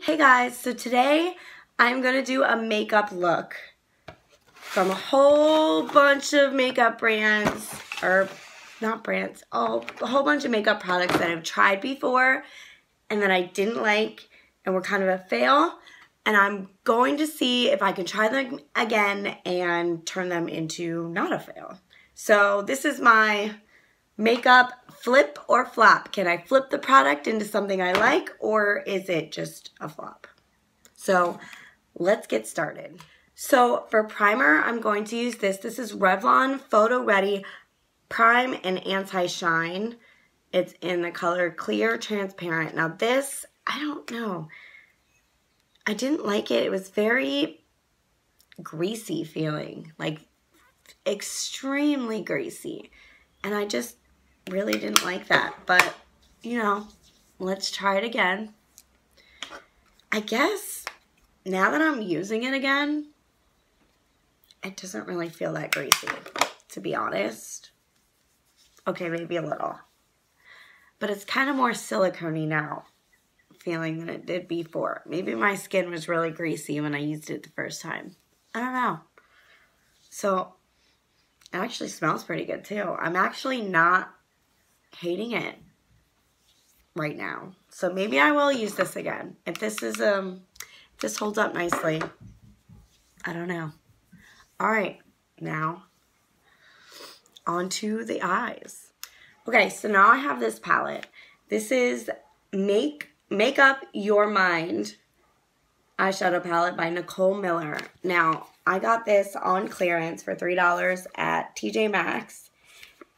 Hey guys, so today I'm going to do a makeup look from a whole bunch of makeup brands, or not brands, a whole bunch of makeup products that I've tried before and that I didn't like and were kind of a fail. And I'm going to see if I can try them again and turn them into not a fail. So this is my makeup flip or flop. Can I flip the product into something I like, or is it just a flop? So let's get started. So for primer, I'm going to use this. This is Revlon Photo Ready Prime and Anti-Shine. It's in the color Clear Transparent. Now this, I don't know. I didn't like it. It was very greasy feeling, like extremely greasy. And I just really didn't like that. But, you know, let's try it again. I guess now that I'm using it again, it doesn't really feel that greasy, to be honest. Okay, maybe a little. But it's kind of more silicone-y now feeling than it did before. Maybe my skin was really greasy when I used it the first time. I don't know. So it actually smells pretty good too. I'm actually not hating it right now. So maybe I will use this again. If this is this holds up nicely. I don't know. All right, now on to the eyes. Okay, so now I have this palette. This is Make Up Your Mind eyeshadow palette by Nicole Miller. Now, I got this on clearance for $3 at TJ Maxx.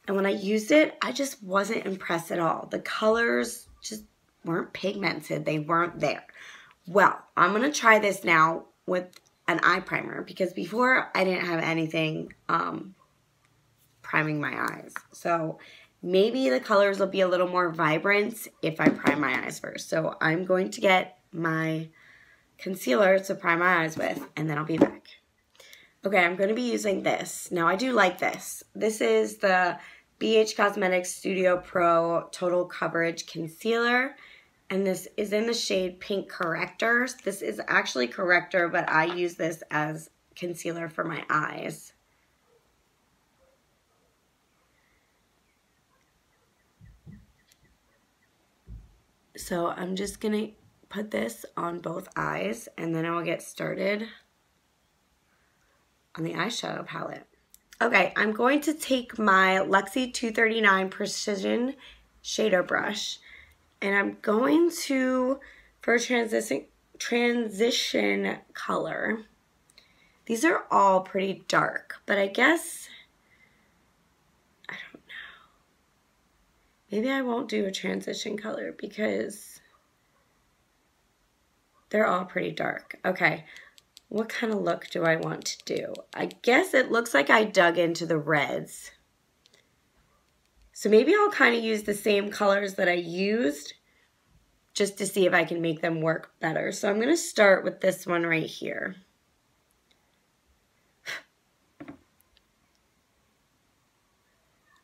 And when I used it, I just wasn't impressed at all. The colors just weren't pigmented. They weren't there. Well, I'm going to try this now with an eye primer because before I didn't have anything priming my eyes. So maybe the colors will be a little more vibrant if I prime my eyes first. So I'm going to get my concealer to prime my eyes with, and then I'll be back. Okay, I'm going to be using this. Now, I do like this. This is the BH Cosmetics Studio Pro Total Coverage Concealer, and this is in the shade Pink Corrector. This is actually corrector, but I use this as concealer for my eyes. So I'm just going to put this on both eyes, and then I'll get started on the eyeshadow palette. Okay, I'm going to take my Luxie 239 Precision Shader Brush, and I'm going to, for a transition color, these are all pretty dark, but I guess, I don't know. Maybe I won't do a transition color because they're all pretty dark. Okay, what kind of look do I want to do? I guess it looks like I dug into the reds. So maybe I'll kind of use the same colors that I used just to see if I can make them work better. So I'm going to start with this one right here.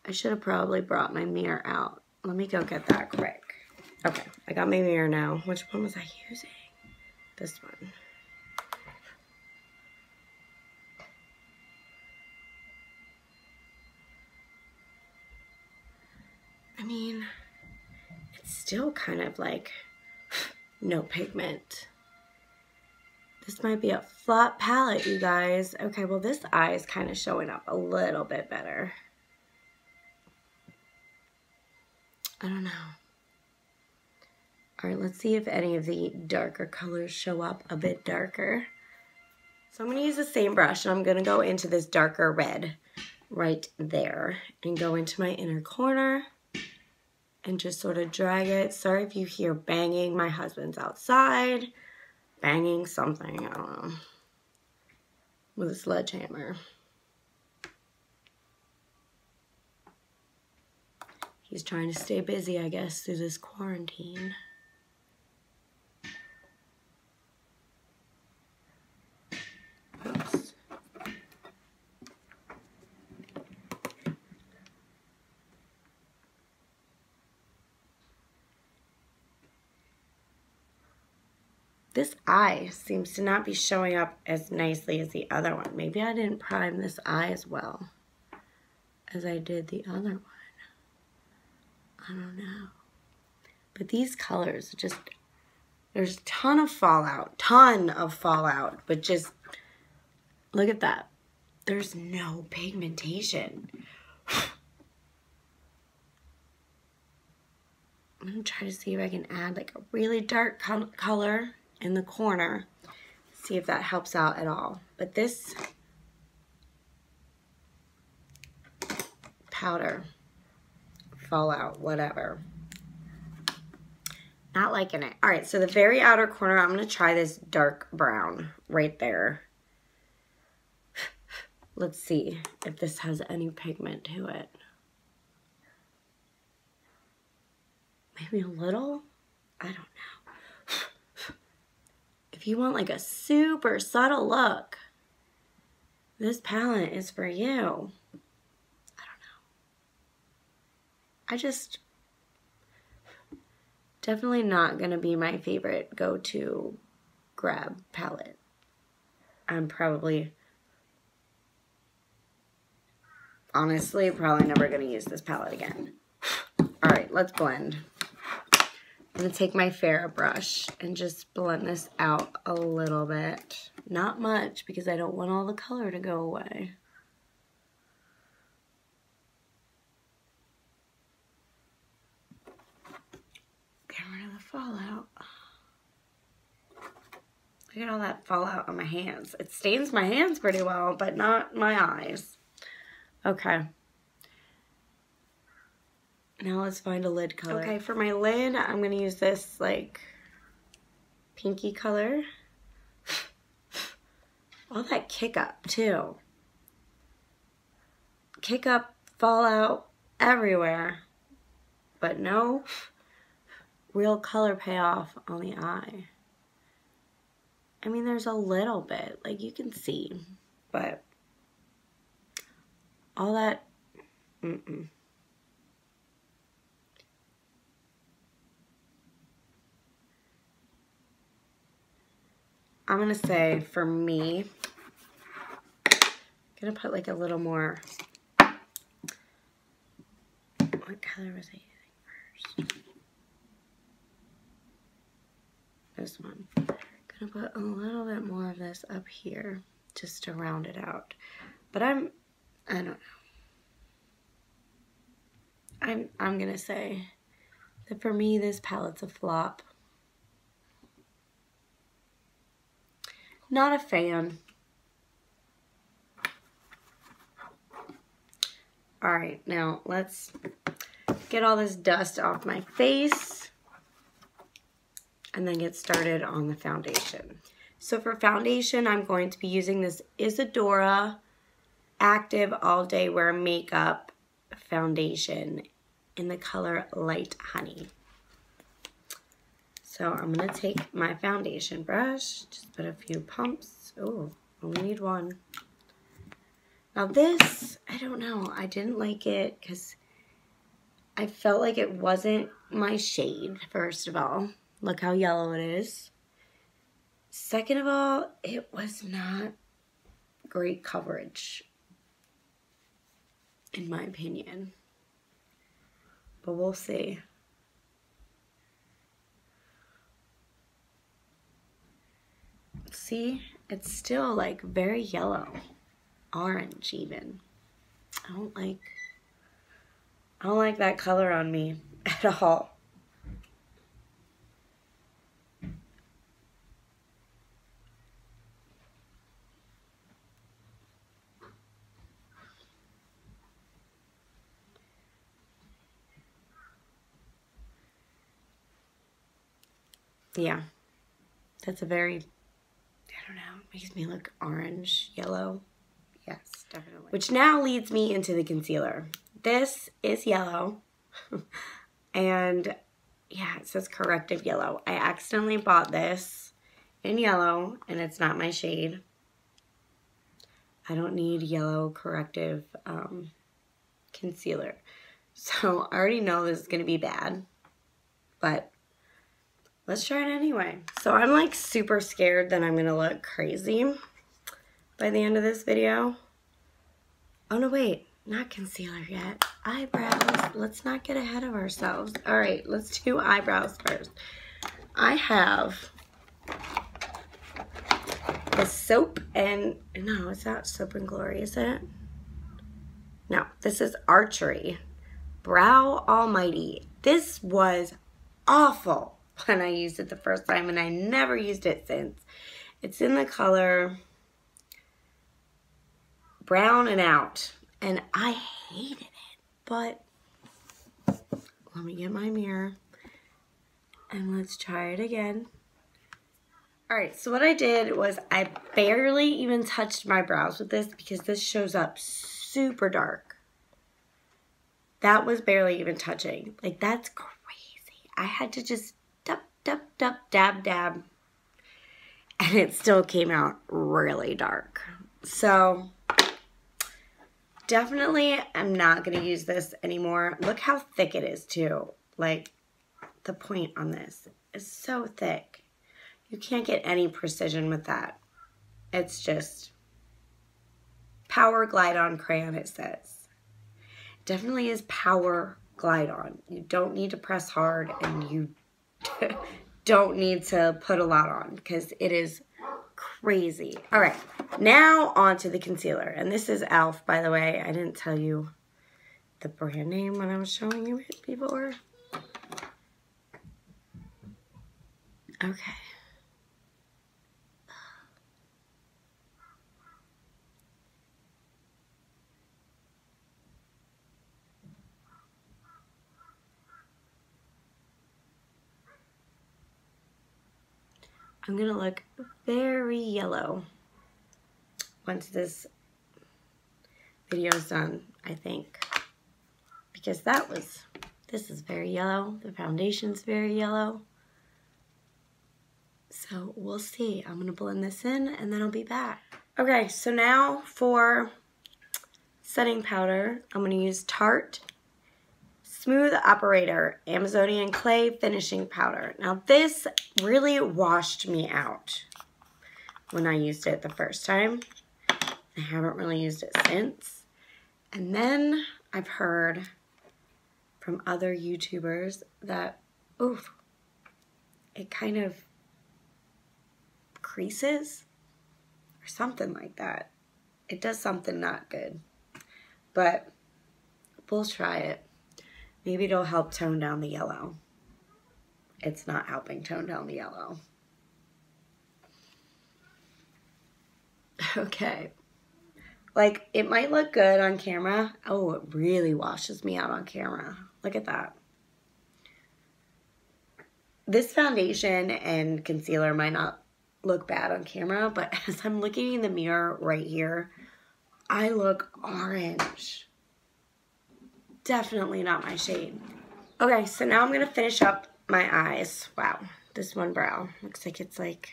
I should have probably brought my mirror out. Let me go get that quick. Okay, I got my mirror now. Which one was I using? This one. I mean, it's still kind of like no pigment. This might be a flat palette, you guys. Okay, well this eye is kind of showing up a little bit better. I don't know. All right, let's see if any of the darker colors show up a bit darker. So I'm going to use the same brush, and I'm going to go into this darker red right there and go into my inner corner and just sort of drag it. Sorry if you hear banging. My husband's outside banging something, I don't know, with a sledgehammer. He's trying to stay busy, I guess, through this quarantine. Oops. This eye seems to not be showing up as nicely as the other one. Maybe I didn't prime this eye as well as I did the other one. I don't know. But these colors just, there's a ton of fallout, but just look at that. There's no pigmentation. I'm gonna try to see if I can add like a really dark color in the corner. See if that helps out at all. But this powder, fallout, whatever. Not liking it. All right, so the very outer corner, I'm gonna try this dark brown right there. Let's see if this has any pigment to it. Maybe a little? I don't know. If you want like a super subtle look, this palette is for you. I don't know. I just, definitely not gonna be my favorite go-to grab palette. I'm probably, honestly, probably never gonna use this palette again. All right, let's blend. I'm gonna take my Farrah brush and just blend this out a little bit. Not much, because I don't want all the color to go away. Get rid of the fallout. Look at all that fallout on my hands. It stains my hands pretty well, but not my eyes. Okay. Now let's find a lid color. Okay, for my lid, I'm gonna use this like pinky color. All that kick up too. Kick up, fallout everywhere, but no real color payoff on the eye. I mean, there's a little bit, like you can see, but all that, I'm gonna say, for me, I'm gonna put like a little more, what color was I using first? This one. Gonna put a little bit more of this up here, just to round it out. But I don't know. I'm gonna say that for me, this palette's a flop. Not a fan. All right, now let's get all this dust off my face and then get started on the foundation. So for foundation, I'm going to be using this Isadora Active All Day Wear Makeup Foundation in the color Light Honey. So I'm gonna take my foundation brush, just put a few pumps. Oh, only need one. Now this, I don't know, I didn't like it because I felt like it wasn't my shade, first of all. Look how yellow it is. Second of all, it was not great coverage, in my opinion. But we'll see. See, it's still like very yellow, orange even. I don't like that color on me at all. Yeah, that's a very, I don't know, makes me look orange, yellow. Yes, definitely. Which now leads me into the concealer. This is yellow. And yeah, it says corrective yellow. I accidentally bought this in yellow and it's not my shade. I don't need yellow corrective concealer. So I already know this is going to be bad. But let's try it anyway. So I'm like super scared that I'm gonna look crazy by the end of this video. Oh no, wait, not concealer yet. Eyebrows, let's not get ahead of ourselves. All right, let's do eyebrows first. I have the Soap and, no, it's not Soap and Glory, is it? No, this is Archery Brow Almighty. This was awful when I used it the first time, and I never used it since. It's in the color Brown and Out, and I hated it, but let me get my mirror and let's try it again. All right, so what I did was I barely even touched my brows with this because this shows up super dark. That was barely even touching. Like, that's crazy. I had to just dab, and it still came out really dark. So definitely I'm not going to use this anymore. Look how thick it is too. Like, the point on this is so thick. You can't get any precision with that. It's just Power Glide On Crayon, it says. Definitely is Power Glide On. You don't need to press hard, and you don't need to put a lot on because it is crazy. All right, now on to the concealer. And this is e.l.f., by the way. I didn't tell you the brand name when I was showing you it before. Okay. I'm gonna look very yellow once this video is done, I think. Because this is very yellow. The foundation's very yellow. So we'll see. I'm gonna blend this in and then I'll be back. Okay, so now for setting powder, I'm gonna use Tarte Smooth Operator Amazonian Clay Finishing Powder. Now this really washed me out when I used it the first time. I haven't really used it since. And then I've heard from other YouTubers that, oof, it kind of creases or something like that. It does something not good. But we'll try it. Maybe it'll help tone down the yellow. It's not helping tone down the yellow. Okay. Like, it might look good on camera. Oh, it really washes me out on camera. Look at that. This foundation and concealer might not look bad on camera, but as I'm looking in the mirror right here, I look orange. Definitely not my shade. Okay, so now I'm gonna finish up my eyes. Wow, this one brow looks like it's like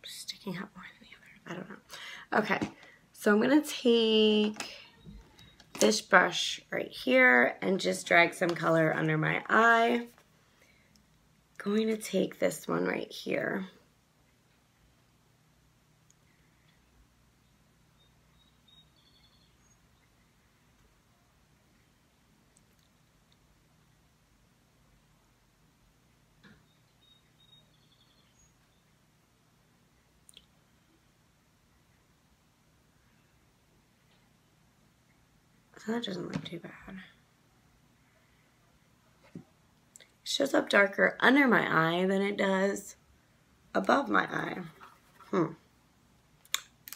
sticking out more than the other. I don't know. Okay, so I'm gonna take this brush right here and just drag some color under my eye. Going to take this one right here. So that doesn't look too bad. It shows up darker under my eye than it does above my eye.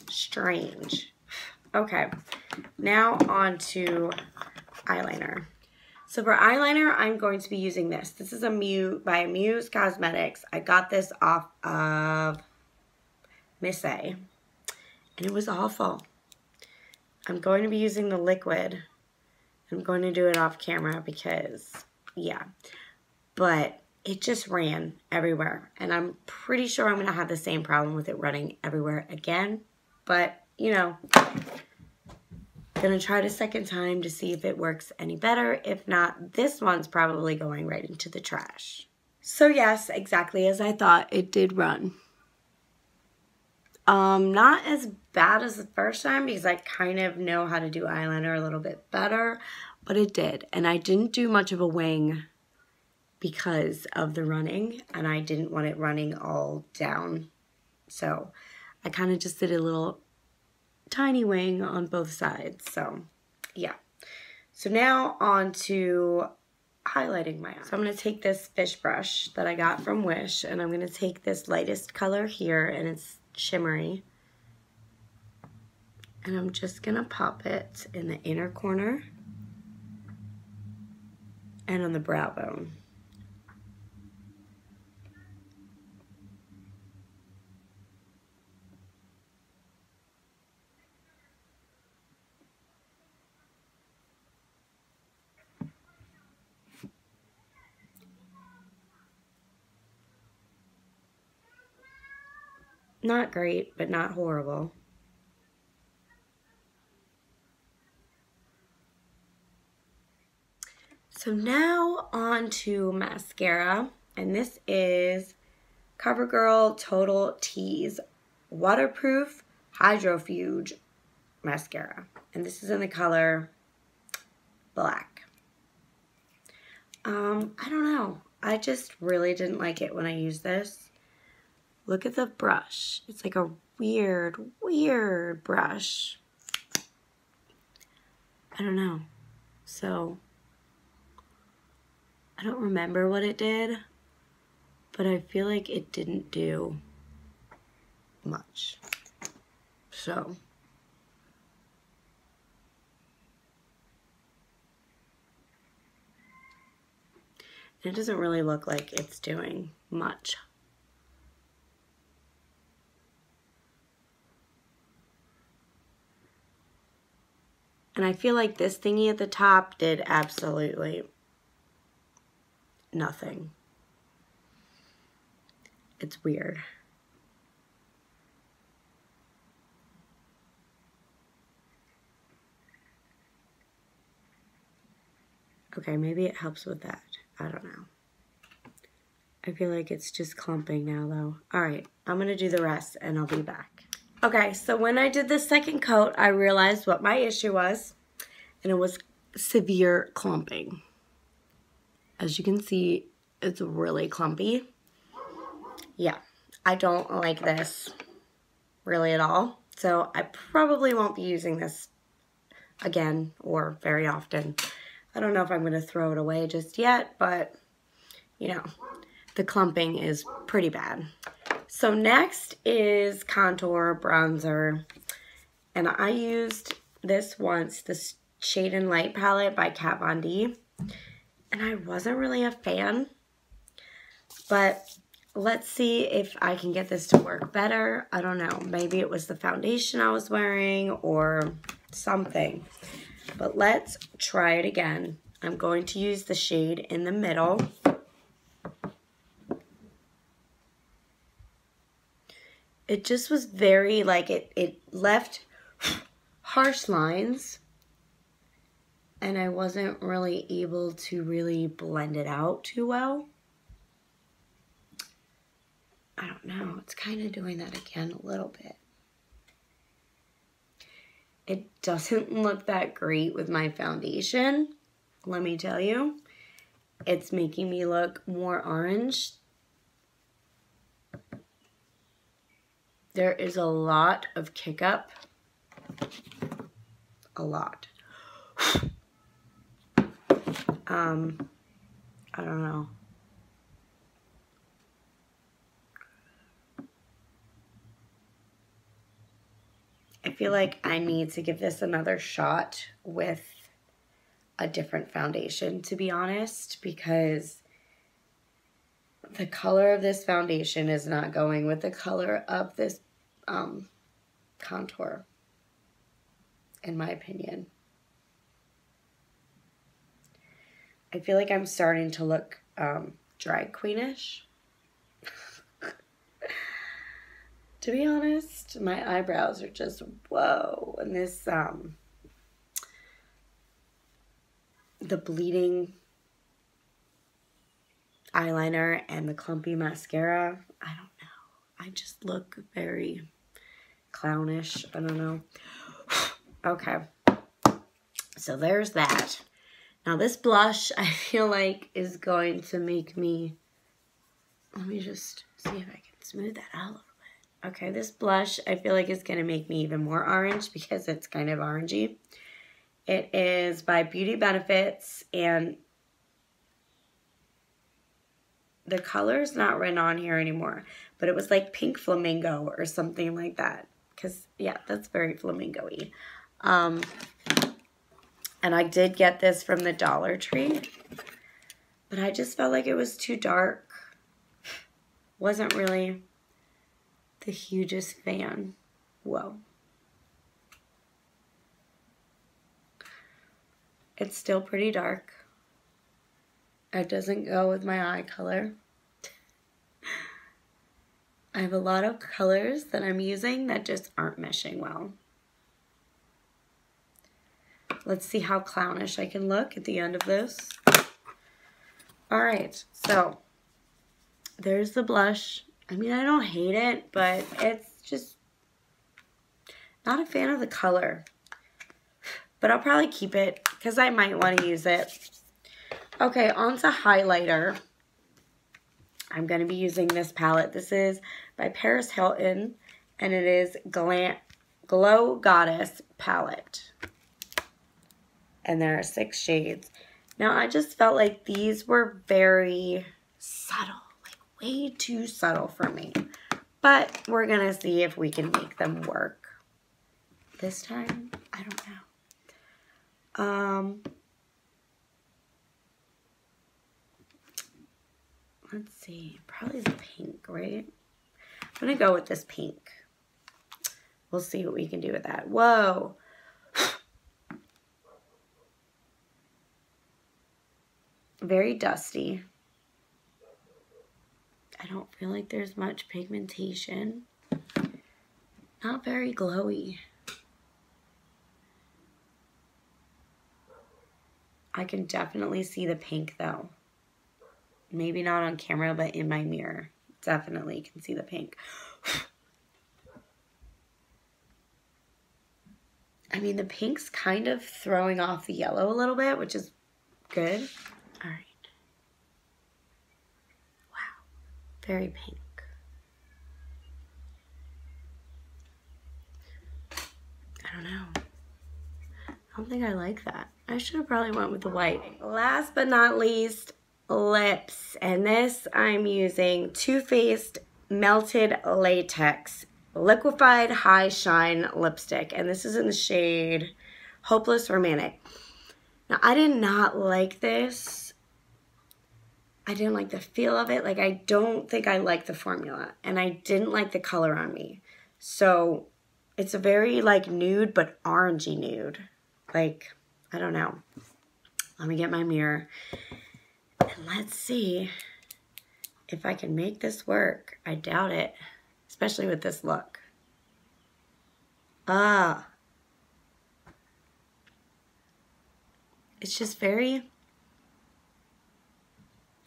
Strange. Okay, now on to eyeliner. So for eyeliner, I'm going to be using this. This is by Muse Cosmetics. I got this off of Miss A, and it was awful. I'm going to be using the liquid. I'm going to do it off camera because, yeah. But it just ran everywhere. And I'm pretty sure I'm going to have the same problem with it running everywhere again. But, you know, going to try it a second time to see if it works any better. If not, this one's probably going right into the trash. So yes, exactly as I thought, it did run. Not as bad as the first time because I kind of know how to do eyeliner a little bit better, but it did. And I didn't do much of a wing because of the running, and I didn't want it running all down. So I kind of just did a little tiny wing on both sides. So yeah. So now on to highlighting my eye. So I'm going to take this fish brush that I got from Wish, and I'm going to take this lightest color here, and it's shimmery. And I'm just going to pop it in the inner corner and on the brow bone. Not great, but not horrible. So now on to mascara, and this is CoverGirl Total Tease Waterproof Hydrofuge Mascara, and this is in the color black. I don't know. I just really didn't like it when I used this. Look at the brush. It's like a weird brush. I don't know. So, I don't remember what it did, but I feel like it didn't do much. So, it doesn't really look like it's doing much. And I feel like this thingy at the top did absolutely nothing. It's weird. Okay, maybe it helps with that. I don't know. I feel like it's just clumping now though. Alright, I'm going to do the rest and I'll be back. Okay, so when I did the second coat, I realized what my issue was, and it was severe clumping. As you can see, it's really clumpy. Yeah, I don't like this really at all, so I probably won't be using this again or very often. I don't know if I'm going to throw it away just yet, but, you know, the clumping is pretty bad. So next is contour bronzer, and I used this once, this Shade and Light palette by Kat Von D, and I wasn't really a fan, but let's see if I can get this to work better. I don't know, maybe it was the foundation I was wearing or something, but let's try it again. I'm going to use the shade in the middle. It just was very, like, it left harsh lines, and I wasn't really able to really blend it out too well. I don't know, it's kind of doing that again a little bit. It doesn't look that great with my foundation, let me tell you. It's making me look more orange. There is a lot of kick up. A lot. I don't know. I feel like I need to give this another shot with a different foundation, to be honest, because the color of this foundation is not going with the color of this contour, in my opinion. I feel like I'm starting to look drag queenish. To be honest, my eyebrows are just whoa, and this the bleeding eyeliner and the clumpy mascara. I don't know. I just look very clownish. I don't know. Okay. So there's that. Now this blush, I feel like, is going to make me, let me just see if I can smooth that out a little bit. Okay, this blush, I feel like, is going to make me even more orange because it's kind of orangey. It is by Beauty Benefits, and the color is not written on here anymore, but it was like pink flamingo or something like that. Because, yeah, that's very flamingo-y. And I did get this from the Dollar Tree, but I just felt like it was too dark. Wasn't really the hugest fan. Whoa. It's still pretty dark. It doesn't go with my eye color. I have a lot of colors that I'm using that just aren't meshing well. Let's see how clownish I can look at the end of this. All right, so there's the blush. I mean, I don't hate it, but it's just not a fan of the color. But I'll probably keep it because I might want to use it. Okay, on to highlighter. I'm going to be using this palette. This is by Paris Hilton, and it is Glow Goddess palette. And there are 6 shades. Now, I just felt like these were very subtle, like way too subtle for me. But we're going to see if we can make them work. This time, I don't know. Let's see, probably the pink, right? I'm going to go with this pink. We'll see what we can do with that. Whoa. Very dusty. I don't feel like there's much pigmentation. Not very glowy. I can definitely see the pink though. Maybe not on camera, but in my mirror. Definitely can see the pink. I mean, the pink's kind of throwing off the yellow a little bit, which is good. All right. Wow. Very pink. I don't know. I don't think I like that. I should have probably went with the white. Last but not least, lips. And this I'm using Too Faced Melted Latex Liquefied High Shine Lipstick. And this is in the shade Hopeless Romantic. Now, I did not like this. I didn't like the feel of it. Like, I don't think I like the formula. And I didn't like the color on me. So, it's a very, like, nude, but orangey nude. Like, I don't know. Let me get my mirror. And let's see if I can make this work. I doubt it. Especially with this look. It's just very,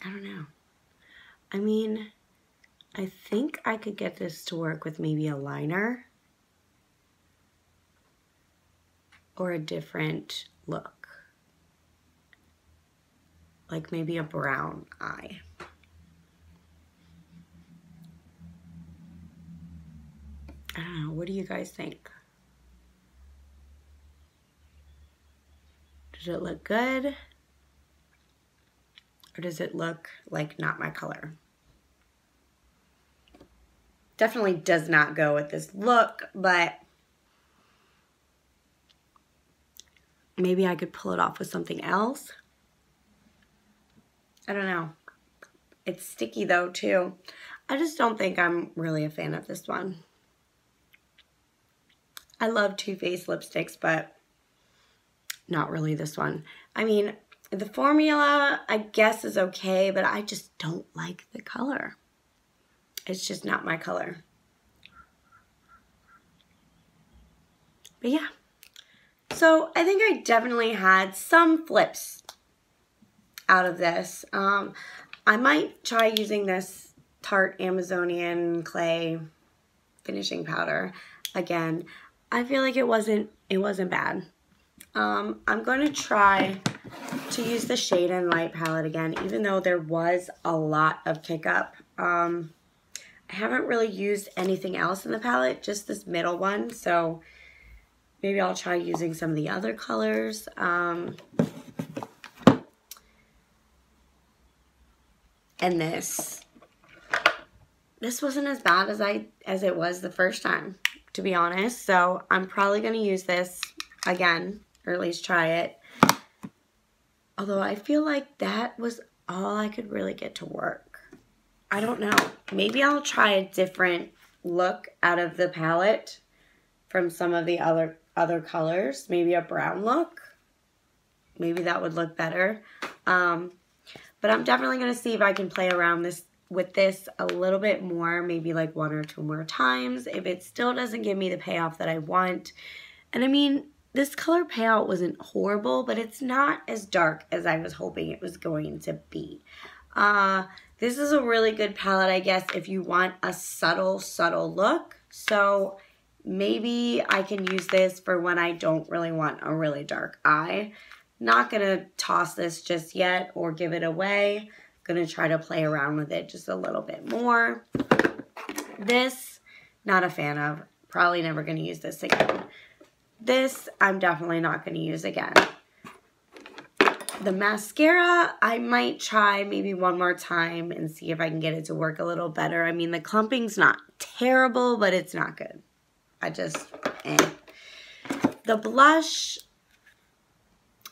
I don't know. I mean, I think I could get this to work with maybe a liner or a different look. Like maybe a brown eye. I don't know. What do you guys think? Does it look good? Or does it look like not my color? Definitely does not go with this look, but maybe I could pull it off with something else. I don't know. It's sticky though too. I just don't think I'm really a fan of this one. I love Too Faced lipsticks, but not really this one. I mean, the formula, I guess, is okay, but I just don't like the color. It's just not my color. But yeah. So I think I definitely had some flips out of this. I might try using this Tarte Amazonian clay finishing powder again. I feel like it wasn't bad. I'm going to try to use the Shade and Light palette again, even though there was a lot of kick up. I haven't really used anything else in the palette, just this middle one, so maybe I'll try using some of the other colors. And this wasn't as bad as it was the first time, to be honest. So I'm probably going to use this again, or at least try it. Although I feel like that was all I could really get to work. I don't know. Maybe I'll try a different look out of the palette from some of the other colors. Maybe a brown look. Maybe that would look better. But I'm definitely going to see if I can play around with this a little bit more, maybe like 1 or 2 more times, if it still doesn't give me the payoff that I want. And I mean, this color payout wasn't horrible, but it's not as dark as I was hoping it was going to be. This is a really good palette, I guess, if you want a subtle look. So maybe I can use this for when I don't really want a really dark eye. Not going to toss this just yet or give it away. Going to try to play around with it just a little bit more. This, not a fan of. Probably never going to use this again. This, I'm definitely not going to use again. The mascara, I might try maybe 1 more time and see if I can get it to work a little better. I mean, the clumping's not terrible, but it's not good. The blush,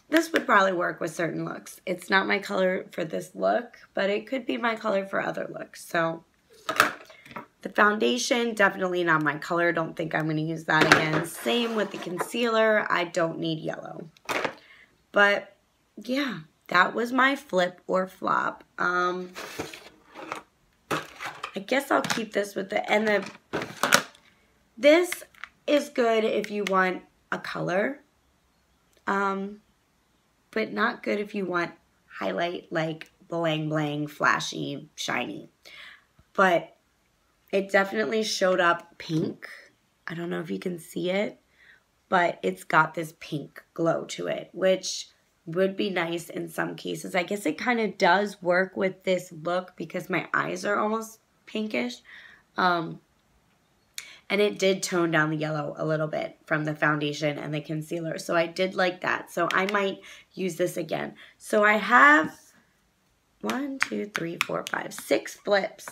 this would probably work with certain looks. It's not my color for this look, but it could be my color for other looks. So the foundation, definitely not my color. Don't think I'm going to use that again. Same with the concealer. I don't need yellow. But yeah, that was my flip or flop. I guess I'll keep this with this is good if you want a color. But not good if you want highlight like blang blang, flashy, shiny. But it definitely showed up pink. I don't know if you can see it, but it's got this pink glow to it, which would be nice in some cases. I guess it kind of does work with this look because my eyes are almost pinkish. And it did tone down the yellow a little bit from the foundation and the concealer. So I did like that. So I might use this again. So I have 1, 2, 3, 4, 5, 6 flips.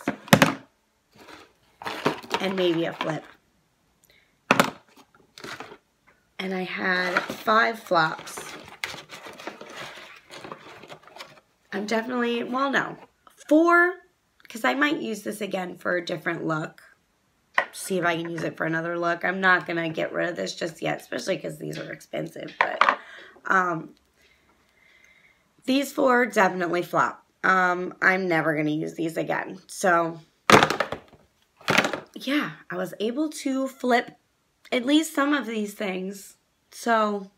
And maybe a flip. And I had 5 flops. I'm definitely, well, no. 4, because I might use this again for a different look. See if I can use it for another look. I'm not going to get rid of this just yet, especially because these are expensive. But these 4 definitely flop. I'm never going to use these again. So, yeah, I was able to flip at least some of these things. So,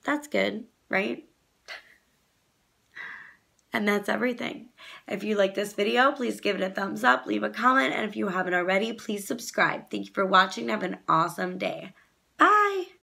that's good, right? And that's everything. If you like this video, please give it a thumbs up, leave a comment, and if you haven't already, please subscribe. Thank you for watching. Have an awesome day. Bye!